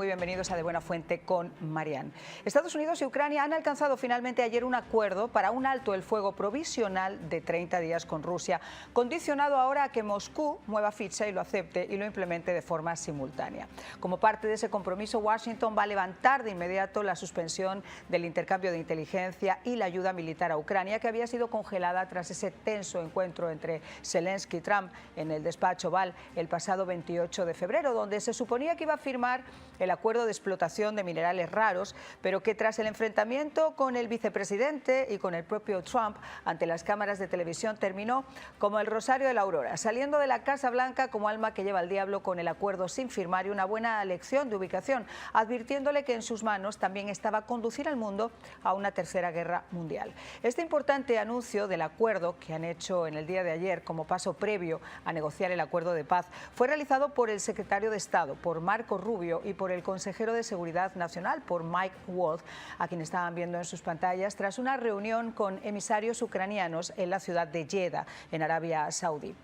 Muy bienvenidos a De Buena Fuente con Marian. Estados Unidos y Ucrania han alcanzado finalmente ayer un acuerdo para un alto el fuego provisional de 30 días con Rusia, condicionado ahora a que Moscú mueva ficha y lo acepte y lo implemente de forma simultánea. Como parte de ese compromiso, Washington va a levantar de inmediato la suspensión del intercambio de inteligencia y la ayuda militar a Ucrania, que había sido congelada tras ese tenso encuentro entre Zelensky y Trump en el despacho Oval el pasado 28 de febrero, donde se suponía que iba a firmar el acuerdo de explotación de minerales raros, pero que tras el enfrentamiento con el vicepresidente y con el propio Trump ante las cámaras de televisión terminó como el Rosario de la Aurora, saliendo de la Casa Blanca como alma que lleva al diablo con el acuerdo sin firmar y una buena lección de ubicación, advirtiéndole que en sus manos también estaba conducir al mundo a una tercera guerra mundial. Este importante anuncio del acuerdo que han hecho en el día de ayer como paso previo a negociar el acuerdo de paz fue realizado por el secretario de Estado, por Marco Rubio, y por el consejero de Seguridad Nacional, por Mike Waltz, a quien estaban viendo en sus pantallas, tras una reunión con emisarios ucranianos en la ciudad de Jeddah, en Arabia Saudí.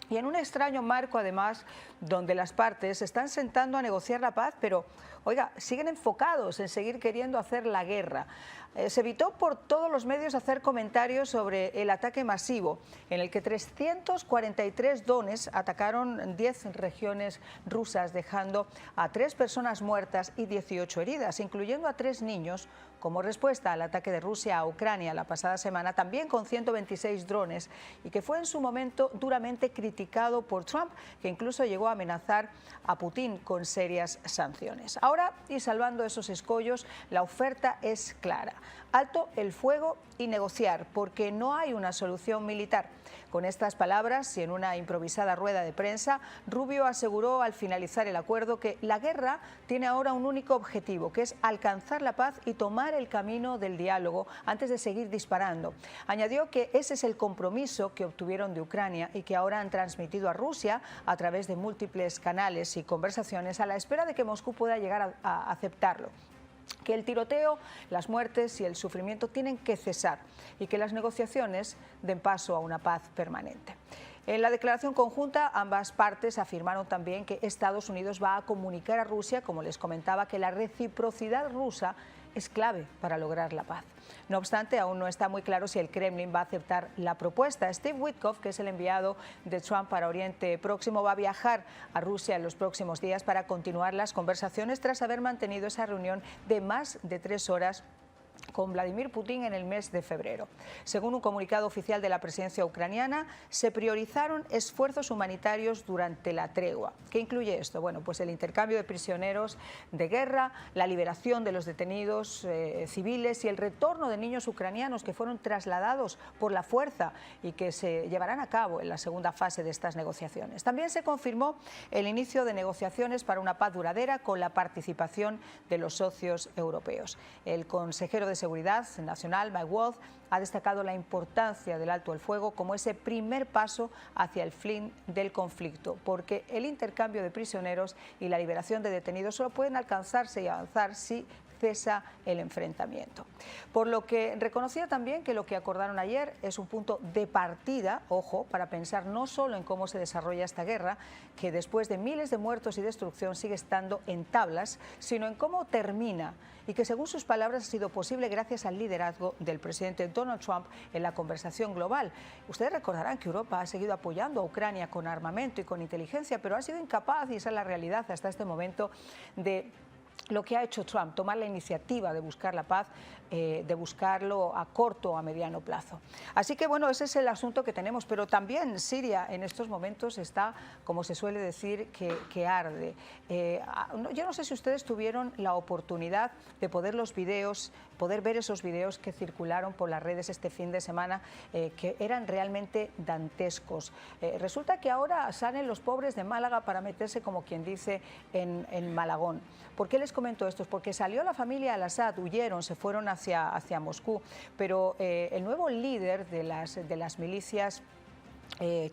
Y en un extraño marco, además, donde las partes se están sentando a negociar la paz, pero, oiga, siguen enfocados en seguir queriendo hacer la guerra. Se evitó por todos los medios hacer comentarios sobre el ataque masivo, en el que 343 drones atacaron 10 regiones rusas, dejando a 3 personas muertas y 18 heridas, incluyendo a 3 niños, como respuesta al ataque de Rusia a Ucrania la pasada semana, también con 126 drones, y que fue en su momento duramente criticado por Trump, que incluso llegó a amenazar a Putin con serias sanciones. Ahora, y salvando esos escollos, la oferta es clara: alto el fuego y negociar, porque no hay una solución militar. Con estas palabras y en una improvisada rueda de prensa, Rubio aseguró al finalizar el acuerdo que la guerra tiene ahora un único objetivo, que es alcanzar la paz y tomar el camino del diálogo antes de seguir disparando. Añadió que ese es el compromiso que obtuvieron de Ucrania y que ahora han transmitido a Rusia a través de múltiples canales y conversaciones, a la espera de que Moscú pueda llegar a aceptarlo. Que el tiroteo, las muertes y el sufrimiento tienen que cesar y que las negociaciones den paso a una paz permanente. En la declaración conjunta, ambas partes afirmaron también que Estados Unidos va a comunicar a Rusia, como les comentaba, que la reciprocidad rusa es clave para lograr la paz. No obstante, aún no está muy claro si el Kremlin va a aceptar la propuesta. Steve Witkoff, que es el enviado de Trump para Oriente Próximo, va a viajar a Rusia en los próximos días para continuar las conversaciones tras haber mantenido esa reunión de más de 3 horas con Vladimir Putin en el mes de febrero. Según un comunicado oficial de la presidencia ucraniana, se priorizaron esfuerzos humanitarios durante la tregua. ¿Qué incluye esto? Bueno, pues el intercambio de prisioneros de guerra, la liberación de los detenidos civiles y el retorno de niños ucranianos que fueron trasladados por la fuerza y que se llevarán a cabo en la segunda fase de estas negociaciones. También se confirmó el inicio de negociaciones para una paz duradera con la participación de los socios europeos. El consejero de Seguridad Nacional, Mike Waltz, ha destacado la importancia del alto el fuego como ese primer paso hacia el fin del conflicto, porque el intercambio de prisioneros y la liberación de detenidos solo pueden alcanzarse y avanzar si cesa el enfrentamiento. Por lo que reconocía también que lo que acordaron ayer es un punto de partida, ojo, para pensar no solo en cómo se desarrolla esta guerra, que después de miles de muertos y destrucción sigue estando en tablas, sino en cómo termina, y que según sus palabras ha sido posible gracias al liderazgo del presidente Donald Trump en la conversación global. Ustedes recordarán que Europa ha seguido apoyando a Ucrania con armamento y con inteligencia, pero ha sido incapaz, y esa es la realidad hasta este momento, de lo que ha hecho Trump, tomar la iniciativa de buscar la paz, de buscarlo a corto o a mediano plazo. Así que bueno, ese es el asunto que tenemos, pero también Siria en estos momentos está, como se suele decir, que arde. Yo no sé si ustedes tuvieron la oportunidad de poder ver esos videos que circularon por las redes este fin de semana, que eran realmente dantescos. Resulta que ahora salen los pobres de Málaga para meterse, como quien dice, en Malagón. ¿Por qué les comento esto? Porque salió la familia al-Assad, huyeron, se fueron hacia Moscú, pero el nuevo líder de las milicias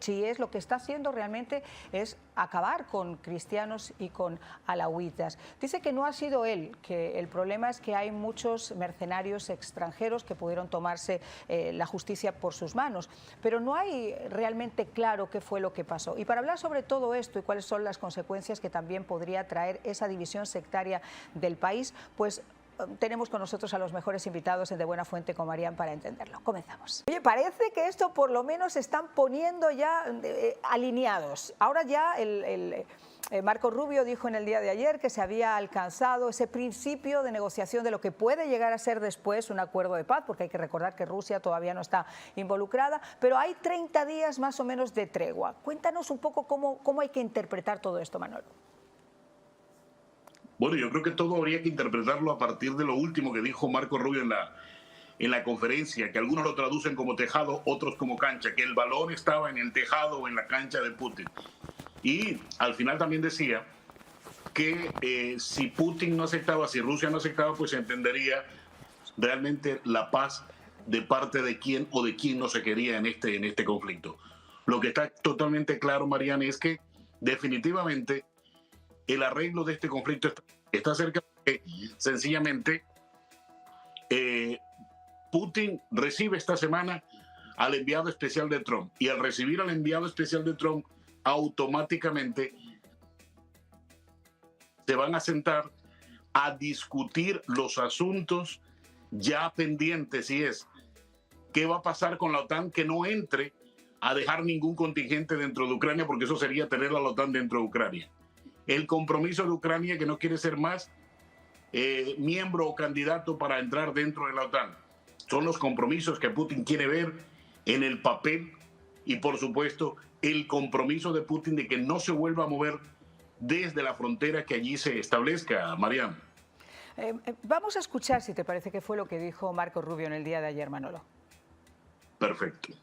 chiíes, lo que está haciendo realmente es acabar con cristianos y con alauitas. Dice que no ha sido él, que el problema es que hay muchos mercenarios extranjeros que pudieron tomarse la justicia por sus manos, pero no hay realmente claro qué fue lo que pasó. Y para hablar sobre todo esto y cuáles son las consecuencias que también podría traer esa división sectaria del país, pues tenemos con nosotros a los mejores invitados en De Buena Fuente con Marian para entenderlo. Comenzamos. Oye, parece que esto por lo menos se están poniendo ya alineados. Ahora ya Marco Rubio dijo en el día de ayer que se había alcanzado ese principio de negociación de lo que puede llegar a ser después un acuerdo de paz, porque hay que recordar que Rusia todavía no está involucrada, pero hay 30 días más o menos de tregua. Cuéntanos un poco cómo hay que interpretar todo esto, Manolo. Bueno, yo creo que todo habría que interpretarlo a partir de lo último que dijo Marco Rubio en la conferencia, que algunos lo traducen como tejado, otros como cancha, que el balón estaba en el tejado o en la cancha de Putin. Y al final también decía que si Putin no aceptaba, si Rusia no aceptaba, pues se entendería realmente la paz de parte de quién o de quién no se quería en este conflicto. Lo que está totalmente claro, Mariana, es que definitivamente el arreglo de este conflicto está cerca porque sencillamente Putin recibe esta semana al enviado especial de Trump, y al recibir al enviado especial de Trump automáticamente se van a sentar a discutir los asuntos ya pendientes, y es qué va a pasar con la OTAN, que no entre a dejar ningún contingente dentro de Ucrania, porque eso sería tener a la OTAN dentro de Ucrania. El compromiso de Ucrania, que no quiere ser más miembro o candidato para entrar dentro de la OTAN. Son los compromisos que Putin quiere ver en el papel, y por supuesto el compromiso de Putin de que no se vuelva a mover desde la frontera que allí se establezca, Mariana. Vamos a escuchar, si te parece, qué fue lo que dijo Marco Rubio en el día de ayer, Manolo. Perfecto.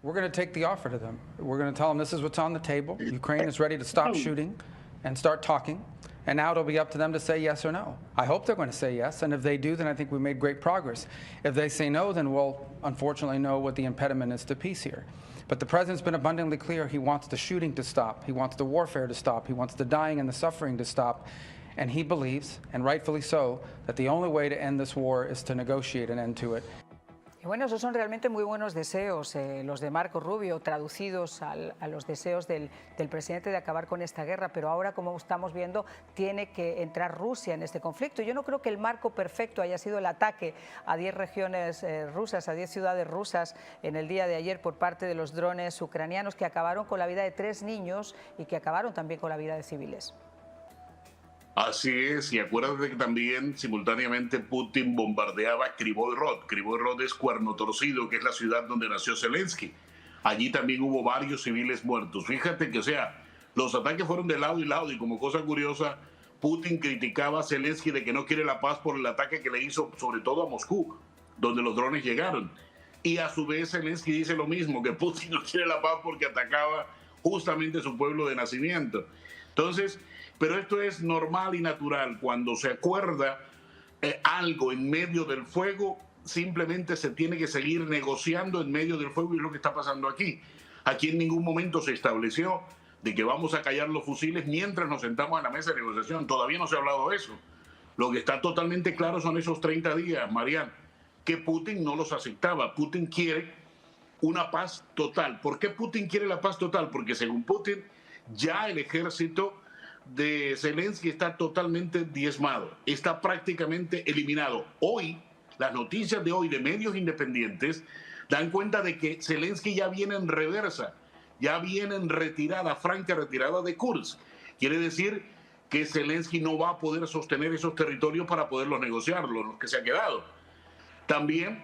We're going to take the offer to them. We're going to tell them this is what's on the table. Ukraine is ready to stop shooting and start talking. And now it'll be up to them to say yes or no. I hope they're going to say yes. And if they do, then I think we made great progress. If they say no, then we'll unfortunately know what the impediment is to peace here. But the president's been abundantly clear. He wants the shooting to stop. He wants the warfare to stop. He wants the dying and the suffering to stop. And he believes, and rightfully so, that the only way to end this war is to negotiate an end to it. Y bueno, esos son realmente muy buenos deseos, los de Marco Rubio, traducidos a los deseos del presidente de acabar con esta guerra, pero ahora, como estamos viendo, tiene que entrar Rusia en este conflicto. Yo no creo que el marco perfecto haya sido el ataque a 10 regiones rusas, a 10 ciudades rusas en el día de ayer por parte de los drones ucranianos, que acabaron con la vida de 3 niños y que acabaron también con la vida de civiles. Así es, y acuérdate que también simultáneamente Putin bombardeaba Kryvyi Rih. Kryvyi Rih es Cuerno Torcido, que es la ciudad donde nació Zelensky. Allí también hubo varios civiles muertos. Fíjate que, o sea, los ataques fueron de lado y lado, y como cosa curiosa, Putin criticaba a Zelensky de que no quiere la paz por el ataque que le hizo sobre todo a Moscú, donde los drones llegaron. Y a su vez Zelensky dice lo mismo, que Putin no quiere la paz porque atacaba justamente su pueblo de nacimiento. Entonces, pero esto es normal y natural. Cuando se acuerda algo en medio del fuego, simplemente se tiene que seguir negociando en medio del fuego, y es lo que está pasando aquí. Aquí en ningún momento se estableció de que vamos a callar los fusiles mientras nos sentamos a la mesa de negociación. Todavía no se ha hablado de eso. Lo que está totalmente claro son esos 30 días, Marian, que Putin no los aceptaba. Putin quiere una paz total. ¿Por qué Putin quiere la paz total? Porque según Putin, ya el ejército de Zelensky está totalmente diezmado, está prácticamente eliminado. Hoy, las noticias de hoy de medios independientes dan cuenta de que Zelensky ya viene en reversa, ya viene en retirada, franca retirada de Kursk. Quiere decir que Zelensky no va a poder sostener esos territorios para poderlos negociar, los que se ha quedado. También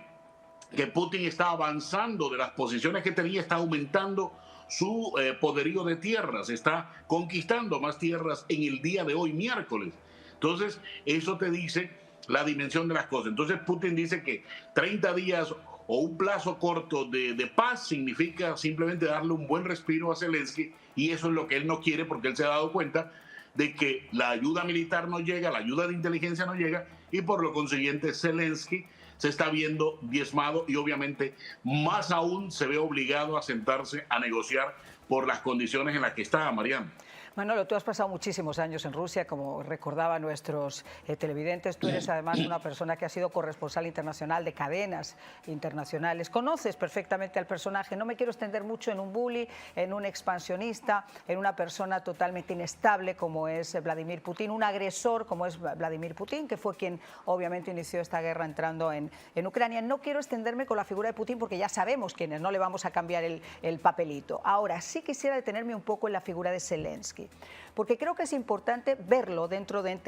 que Putin está avanzando de las posiciones que tenía, está aumentando su poderío de tierras, está conquistando más tierras en el día de hoy, miércoles. Entonces, eso te dice la dimensión de las cosas. Entonces, Putin dice que 30 días o un plazo corto de paz significa simplemente darle un buen respiro a Zelensky, y eso es lo que él no quiere, porque él se ha dado cuenta de que la ayuda militar no llega, la ayuda de inteligencia no llega, y por lo consiguiente Zelensky se está viendo diezmado y obviamente más aún se ve obligado a sentarse a negociar por las condiciones en las que está, Mariana. Manolo, tú has pasado muchísimos años en Rusia, como recordaba nuestros televidentes. Tú eres además una persona que ha sido corresponsal internacional de cadenas internacionales. Conoces perfectamente al personaje. No me quiero extender mucho en un bully, en un expansionista, en una persona totalmente inestable como es Vladimir Putin, un agresor como es Vladimir Putin, que fue quien obviamente inició esta guerra entrando en Ucrania. No quiero extenderme con la figura de Putin porque ya sabemos quién es, no le vamos a cambiar el papelito. Ahora, sí quisiera detenerme un poco en la figura de Zelensky, porque creo que es importante verlo dentro de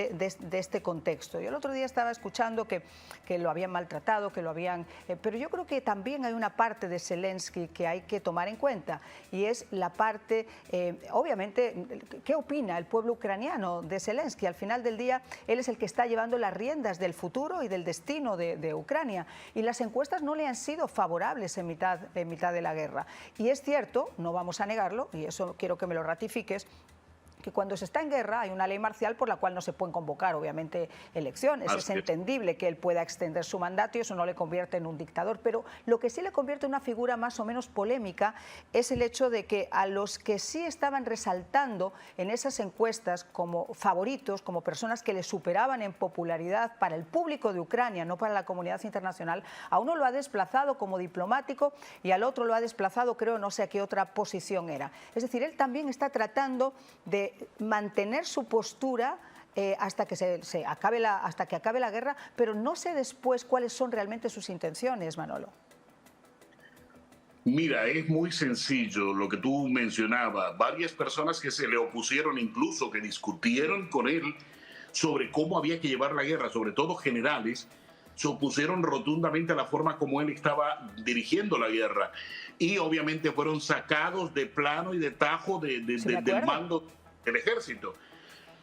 este contexto. Yo el otro día estaba escuchando que lo habían maltratado, que lo habían... pero yo creo que también hay una parte de Zelensky que hay que tomar en cuenta, y es la parte, obviamente, ¿qué opina el pueblo ucraniano de Zelensky? Al final del día, él es el que está llevando las riendas del futuro y del destino de Ucrania, y las encuestas no le han sido favorables en mitad de la guerra. Y es cierto, no vamos a negarlo, y eso quiero que me lo ratifiques, que cuando se está en guerra hay una ley marcial por la cual no se pueden convocar, obviamente, elecciones. Es entendible que él pueda extender su mandato y eso no le convierte en un dictador, pero lo que sí le convierte en una figura más o menos polémica es el hecho de que a los que sí estaban resaltando en esas encuestas como favoritos, como personas que le superaban en popularidad para el público de Ucrania, no para la comunidad internacional, a uno lo ha desplazado como diplomático y al otro lo ha desplazado, creo, no sé a qué otra posición era. Es decir, él también está tratando de mantener su postura hasta que hasta que acabe la guerra, pero no sé después cuáles son realmente sus intenciones, Manolo. Mira, es muy sencillo lo que tú mencionabas. Varias personas que se le opusieron, incluso que discutieron con él sobre cómo había que llevar la guerra, sobre todo generales, se opusieron rotundamente a la forma como él estaba dirigiendo la guerra. Y obviamente fueron sacados de plano y de tajo del mando del ejército.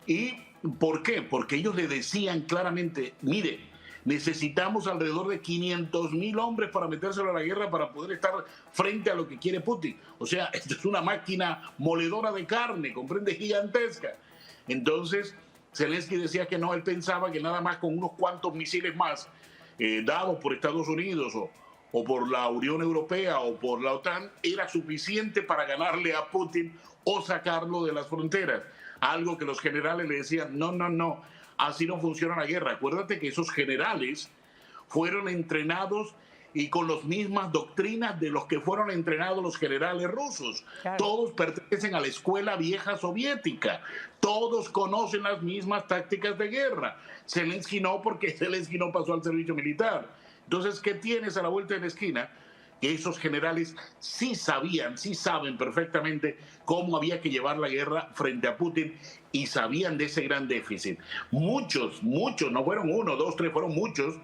¿Y por qué? Porque ellos le decían claramente, mire, necesitamos alrededor de 500.000 hombres para metérselo a la guerra para poder estar frente a lo que quiere Putin. O sea, esto es una máquina moledora de carne, comprende, gigantesca. Entonces, Zelensky decía que no, él pensaba que nada más con unos cuantos misiles más dados por Estados Unidos o por la Unión Europea o por la OTAN era suficiente para ganarle a Putin o sacarlo de las fronteras. Algo que los generales le decían, no, no, no, así no funciona la guerra. Acuérdate que esos generales fueron entrenados y con las mismas doctrinas de los que fueron entrenados los generales rusos. Claro. Todos pertenecen a la escuela vieja soviética. Todos conocen las mismas tácticas de guerra. Zelensky no, porque Zelensky no pasó al servicio militar. Entonces, ¿qué tienes a la vuelta de la esquina? Que esos generales sí sabían, sí saben perfectamente cómo había que llevar la guerra frente a Putin y sabían de ese gran déficit. Muchos, no fueron uno, dos, tres, fueron muchos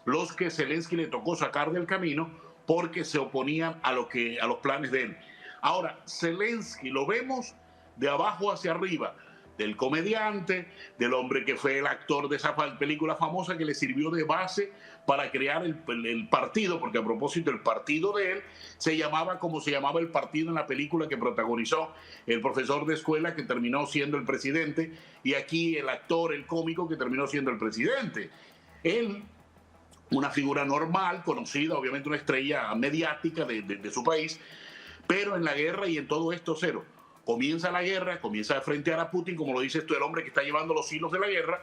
los que Zelensky le tocó sacar del camino porque se oponían a los planes de él. Ahora, Zelensky lo vemos de abajo hacia arriba, del comediante, del hombre que fue el actor de esa película famosa que le sirvió de base para crear el partido, porque a propósito el partido de él se llamaba como se llamaba el partido en la película que protagonizó el profesor de escuela que terminó siendo el presidente, y aquí el actor, el cómico que terminó siendo el presidente. Él, una figura normal, conocida, obviamente una estrella mediática de su país, pero en la guerra y en todo esto cero. Comienza la guerra, comienza a frentear a Putin, como lo dices tú, el hombre que está llevando los hilos de la guerra,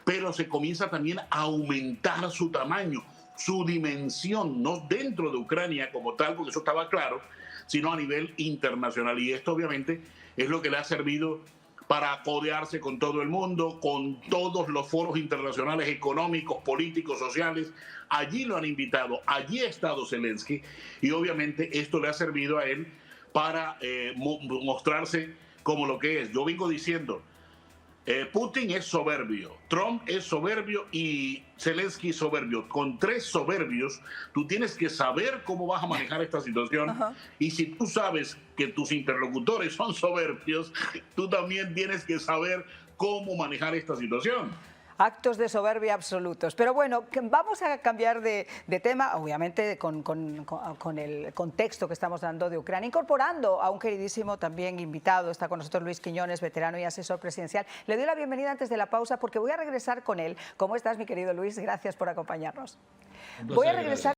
pero se comienza también a aumentar su tamaño, su dimensión, no dentro de Ucrania como tal, porque eso estaba claro, sino a nivel internacional. Y esto obviamente es lo que le ha servido para codearse con todo el mundo, con todos los foros internacionales económicos, políticos, sociales. Allí lo han invitado, allí ha estado Zelensky, y obviamente esto le ha servido a él para mostrarse como lo que es. Yo vengo diciendo, Putin es soberbio, Trump es soberbio y Zelensky es soberbio. Con tres soberbios, tú tienes que saber cómo vas a manejar esta situación. Y si tú sabes que tus interlocutores son soberbios, tú también tienes que saber cómo manejar esta situación. Actos de soberbia absolutos. Pero bueno, vamos a cambiar de tema, obviamente con el contexto que estamos dando de Ucrania, incorporando a un queridísimo también invitado. Está con nosotros Luis Quiñones, veterano y asesor presidencial. Le doy la bienvenida antes de la pausa porque voy a regresar con él. ¿Cómo estás, mi querido Luis? Gracias por acompañarnos. Voy a regresar.